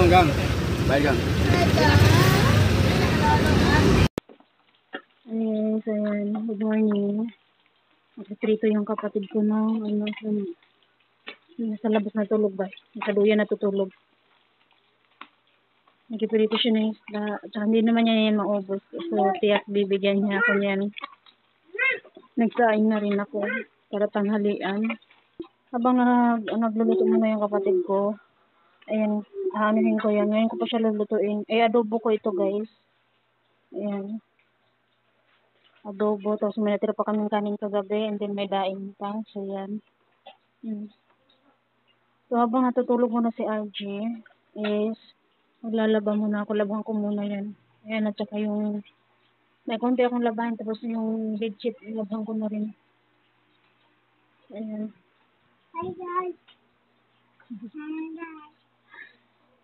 Gang. Bye, gang. Ayun, so yan. Good morning. Nakatrito yung kapatid ko na nasa labas na tulog ba? Nakaduyan na tutulog. Nagkipirito siya na isla. At saka hindi naman niya yan maubos. So, tiyak bibigyan niya ako niyan. Nagsaing na rin ako para tanghalian. Habang nagluluto muna yung kapatid ko, ayan, aanuhin ko yan. Ngayon ko pa siya lulutuin. Adobo ko ito, guys. Ayan. Adobo. Tapos may natira pa kaming kanin kagabi. And then may daing pa. So, yan. So, habang natutulog muna si RG, is, maglalaba muna ako. Labahan ko muna yan. Ayan, at saka yung, may konti akong labahan. Tapos yung bedsheet, labahan ko na rin. Ayan. Hi guys. Hi guys.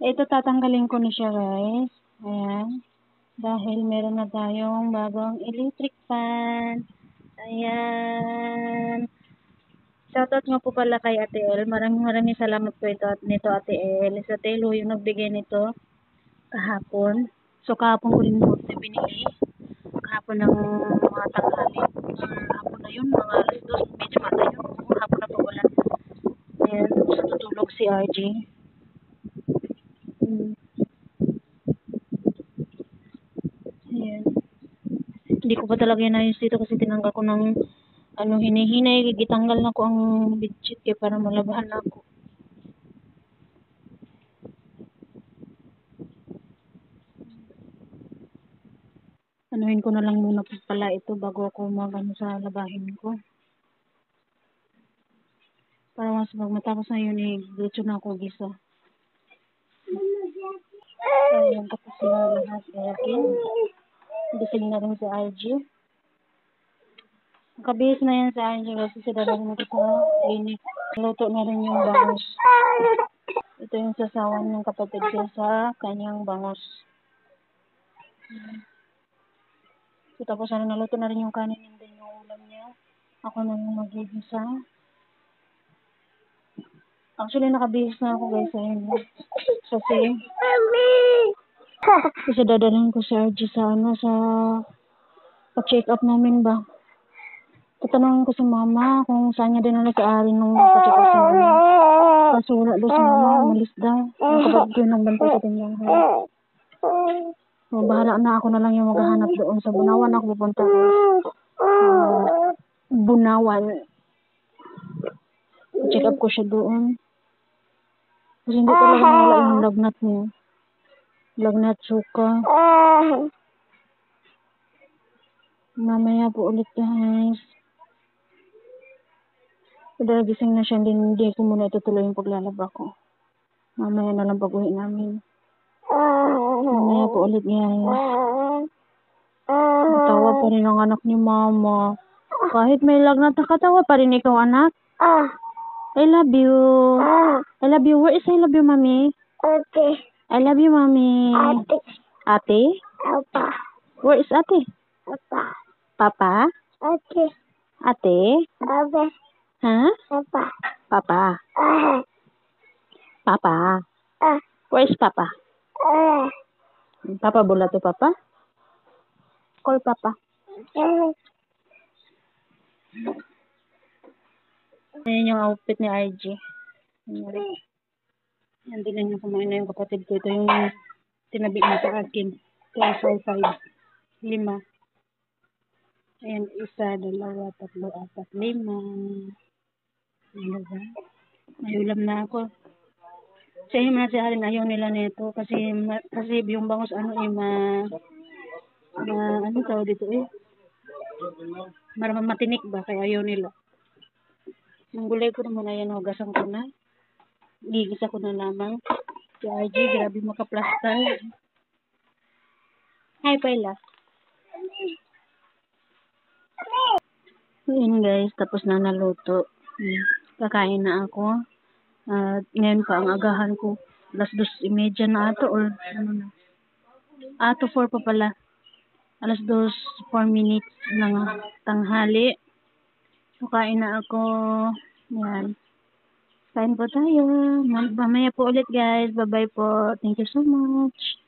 Ito, tatanggalin ko na siya, guys. Ayan. Dahil meron na tayong bagong electric fan. Ayan. Shoutout nga po pala kay Ate El. Maraming salamat po nito Ate El. Sa Telo yung nagbigay nito kahapon. So kahapon ko rin po ito binili. Kahapon ng mga tanghali. Hapon na yun, mga alas 2. Medyo mata yun. Hapon na po wala. Ayan. So tutulog si RG. Ayan. Hindi ko pa talaga inayos dito kasi tinanggal ko ng hinihinay, gitanggal na ko ang bedsheet para malabahan na ako. Anuhin ko na lang muna pala ito bago ako magano sa labahin ko. Para mas matapos na yun, diretso na ako gisa. Ayan, tapos na lahat. Ayan. Gising na rin si RG. Nakabihis na yan sa RG kasi dadalhin ko sa clinic. Luto na rin yung bangus. Ito yung sasawan ng kapatid ko sa kanyang bangus. So, tapos naluto na rin yung kanin and then yung ulam niya. Ako na yung magigisa. Actually, nakabihis na ako guys. Ayun. Kasi dadalhin ko si RG sa pa-check up namin ba. Tatanungin ko si mama kung saan niya dinala si Ari nung pa-check up sa mama. Kaso wala daw si mama, umalis daw. Ang kapatid ko nang bantay sa tindahan. So, bahala na ako na lang yung maghahanap doon sa Bunawan. Ako pupunta Bunawan. Check up ko siya doon. Kasi hindi talaga nawala yung lagnat niya. Lagnat, suka. Mamaya po ulit guys. Dahil gising na siya, hindi ko muna itutuloy yung paglalaba ko. Mamaya na lang pag-uwi namin. Mamaya po ulit guys. Natawa pa rin ang anak ni mama. Kahit may lagnat, nakatawa pa rin ikaw anak. I love you. I love you. Where is I love you, mommy? Okay. I love you, mommy. Ate. Ate? Papa. Where is ate? Papa. Papa? Ate. Ate? Papa. Huh? Papa. Papa? Papa? Where is Papa? Papa bola to Papa? Call Papa. Ayan yung outfit ni RG. Yan din yung kumain na yung kapatid ko. Ito yung tinabi niya sa akin. 5, 5, 5. Ayan, 1, 2, 3, 4, 5. Ayan ba? May ulam na ako. Sa yung mga siyarin, ayaw nila nito. Kasi yung bangus ano tawag dito matinik ba? Kaya ayaw nila. Ang gulay ko naman, ayan, hugasan ko na. Gigisa ko na lamang. Si RG, grabe makaplastar. Hi, Paila. Ayan guys, tapos na naluto. Kakain na ako. Ngayon pa ang agahan ko. Alas 2:30 na ato or ano na. 4 pa pala. Alas 2, 4 minutes ng tanghali. So, kain na ako. Yan. Kain po tayo. Mamaya po ulit guys. Bye-bye po. Thank you so much.